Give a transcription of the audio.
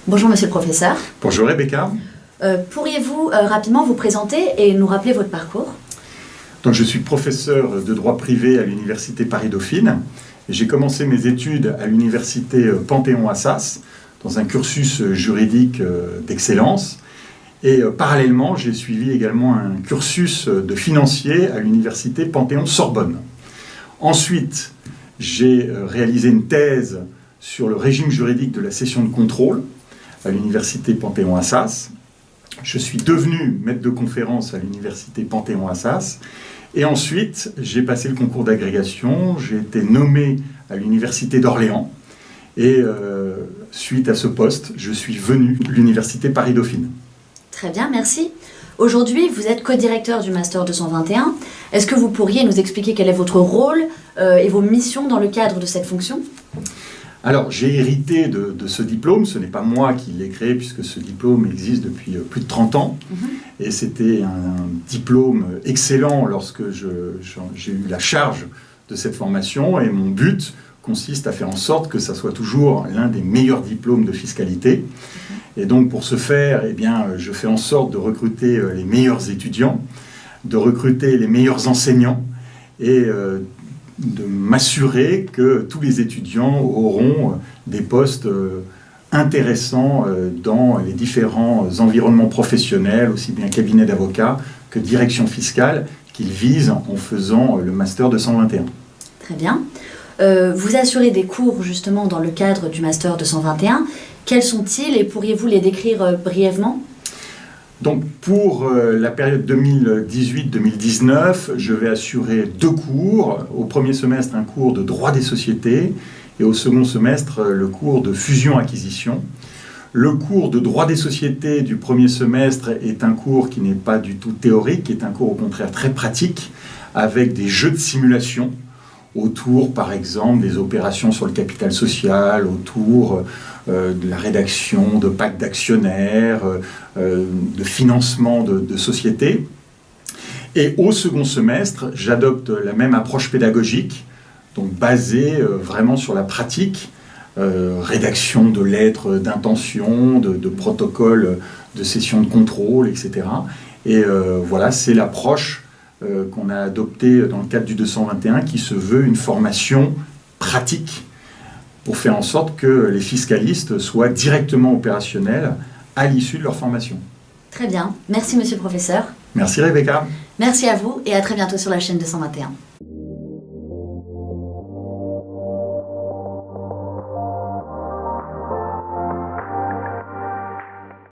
Bonjour monsieur le professeur. Bonjour Rebecca. Pourriez-vous rapidement vous présenter et nous rappeler votre parcours? Donc, je suis professeur de droit privé à l'université Paris-Dauphine. J'ai commencé mes études à l'université Panthéon-Assas dans un cursus juridique d'excellence. Et parallèlement, j'ai suivi également un cursus de financier à l'université Panthéon-Sorbonne. Ensuite, j'ai réalisé une thèse sur le régime juridique de la cession de contrôle à l'université Panthéon-Assas. Je suis devenu maître de conférence à l'université Panthéon-Assas. Et ensuite, j'ai passé le concours d'agrégation. J'ai été nommé à l'université d'Orléans. Et suite à ce poste, je suis venu à l'université Paris-Dauphine. Très bien, merci. Aujourd'hui, vous êtes co-directeur du Master 221. Est-ce que vous pourriez nous expliquer quel est votre rôle et vos missions dans le cadre de cette fonction ? Alors, j'ai hérité de ce diplôme. Ce n'est pas moi qui l'ai créé, puisque ce diplôme existe depuis plus de 30 ans. Et c'était un diplôme excellent lorsque j'ai eu la charge de cette formation. Et mon but consiste à faire en sorte que ça soit toujours l'un des meilleurs diplômes de fiscalité. Et donc, pour ce faire, eh bien, je fais en sorte de recruter les meilleurs étudiants, de recruter les meilleurs enseignants et de m'assurer que tous les étudiants auront des postes intéressants dans les différents environnements professionnels, aussi bien cabinet d'avocats que direction fiscale, qu'ils visent en faisant le Master 221. Très bien. Vous assurez des cours justement dans le cadre du Master 221. Quels sont-ils et pourriez-vous les décrire brièvement ? Donc, pour la période 2018-2019, je vais assurer 2 cours. Au premier semestre, un cours de droit des sociétés et au second semestre, le cours de fusion-acquisition. Le cours de droit des sociétés du premier semestre est un cours qui n'est pas du tout théorique, qui est un cours au contraire très pratique, avec des jeux de simulation autour, par exemple, des opérations sur le capital social, autour de la rédaction de pactes d'actionnaires, de financement de sociétés. Et au second semestre, j'adopte la même approche pédagogique, donc basée vraiment sur la pratique, rédaction de lettres d'intention, de protocoles de session de contrôle, etc. Et voilà, c'est l'approche qu'on a adoptée dans le cadre du 221, qui se veut une formation pratique pour faire en sorte que les fiscalistes soient directement opérationnels à l'issue de leur formation. Très bien. Merci, monsieur le professeur. Merci Rebecca. Merci à vous et à très bientôt sur la chaîne 221.